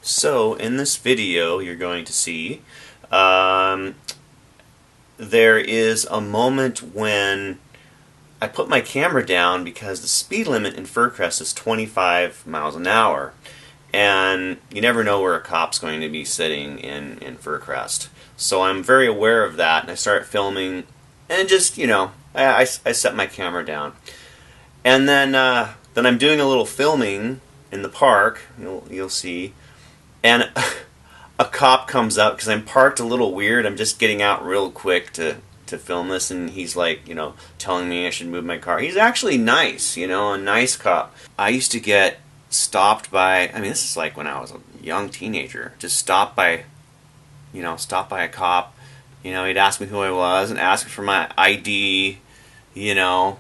So in this video you're going to see there is a moment when I put my camera down because the speed limit in Fircrest is 25 miles an hour, and you never know where a cop's going to be sitting in Fircrest. So I'm very aware of that, and I start filming, and just, you know, I set my camera down. And then I'm doing a little filming in the park, you'll see, and a cop comes up because I'm parked a little weird. I'm just getting out real quick to film this, and he's like, you know, telling me I should move my car. He's actually nice, you know, a nice cop. I used to get stopped by, I mean, this is like when I was a young teenager, just stopped by a cop. You know, he'd ask me who I was and ask me for my ID, you know.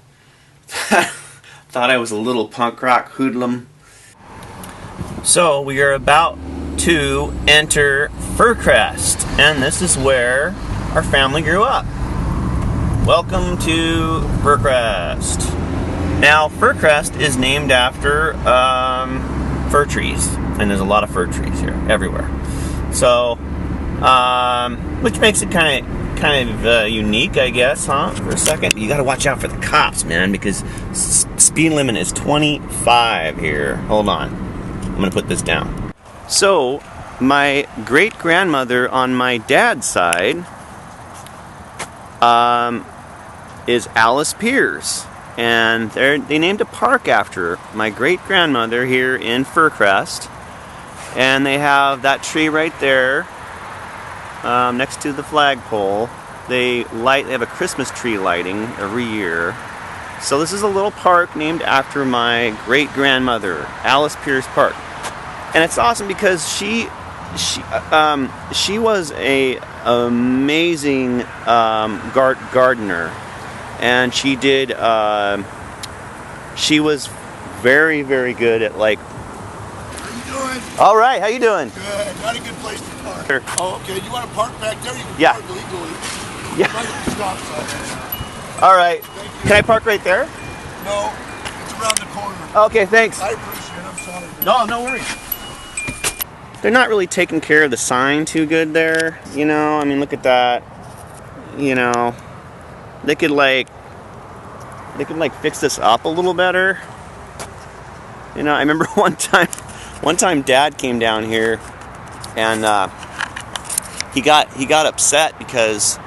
Thought I was a little punk rock hoodlum. So we are about to enter Fircrest, and this is where our family grew up. Welcome to Fircrest. Now, Fircrest is named after fir trees, and there's a lot of fir trees here, everywhere. So, which makes it kind of unique, I guess, huh? For a second, you got to watch out for the cops, man, because speed limit is 25 here. Hold on, I'm gonna put this down. So, my great-grandmother on my dad's side is Alice Pierce, and they named a park after her. My great-grandmother here in Fircrest, and they have that tree right there next to the flagpole. They have a Christmas tree lighting every year. So this is a little park named after my great-grandmother, Alice Pierce Park. And it's awesome because she was a amazing gardener, and she was very, very good at, like. How you doing? All right, how you doing? Good. Not a good place to park. Sure. Oh, okay. You want to park back there? You can park legally. Yeah. Right at the stop sign. All right. Thank you. Can I park right there? No, it's around the corner. Okay, thanks. I appreciate it. I'm sorry. No, no worries. They're not really taking care of the sign too good there, you know. I mean, look at that. You know, they could fix this up a little better. You know, I remember one time Dad came down here, and he got upset because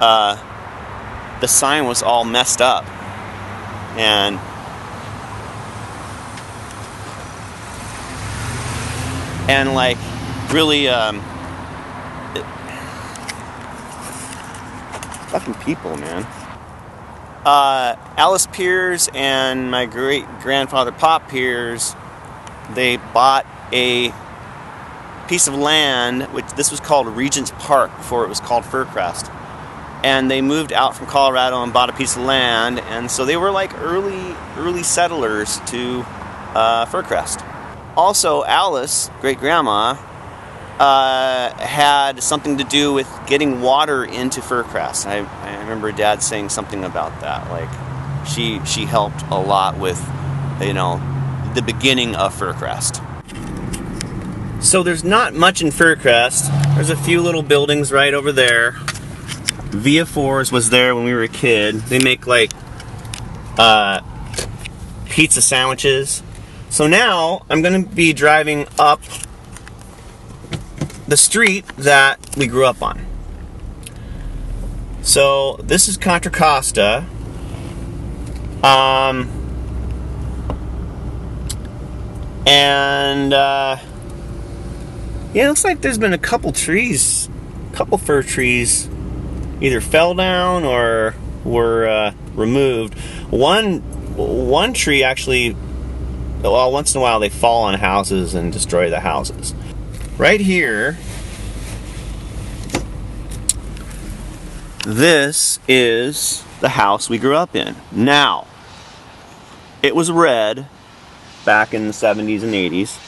the sign was all messed up, and like really fucking people, man. Alice Pierce and my great-grandfather Pop Pierce, they bought a piece of land, which this was called Regent's Park before it was called Fircrest. And they moved out from Colorado and bought a piece of land, and so they were like early settlers to Fircrest. Also, Alice, great-grandma, had something to do with getting water into Fircrest. I remember Dad saying something about that. Like, she helped a lot with, you know, the beginning of Fircrest. So there's not much in Fircrest. There's a few little buildings right over there. Via Fours was there when we were a kid. They make like pizza sandwiches. So now I'm going to be driving up the street that we grew up on. So this is Contra Costa. Yeah, it looks like there's been a couple fir trees either fell down or were removed. One tree actually, well, once in a while they fall on houses and destroy the houses. Right here, this is the house we grew up in. Now, it was red back in the 70s and 80s.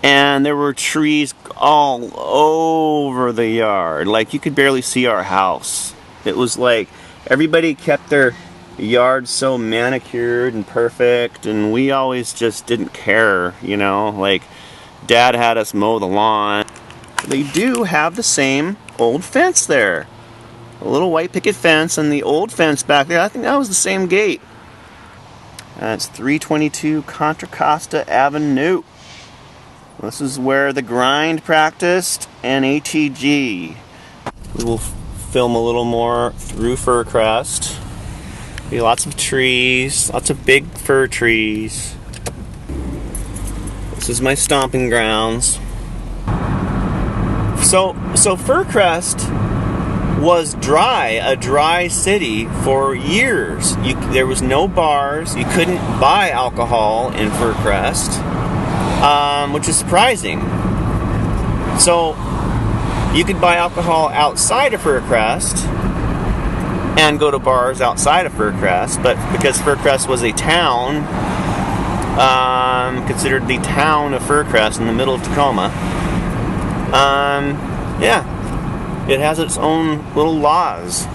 And there were trees all over the yard. Like, you could barely see our house. It was like everybody kept their yard's so manicured and perfect, and we always just didn't care, you know, like Dad had us mow the lawn. They do have the same old fence there. A little white picket fence, and the old fence back there, I think that was the same gate. That's 322 Contra Costa Avenue. This is where the grind practiced and ATG. We will film a little more through Fircrest. Be lots of trees, lots of big fir trees. This is my stomping grounds. So Fircrest was a dry city for years. There was no bars. You couldn't buy alcohol in Fircrest, which is surprising. So you could buy alcohol outside of Fircrest and go to bars outside of Fircrest, but because Fircrest was a town, considered the town of Fircrest in the middle of Tacoma, yeah, it has its own little laws.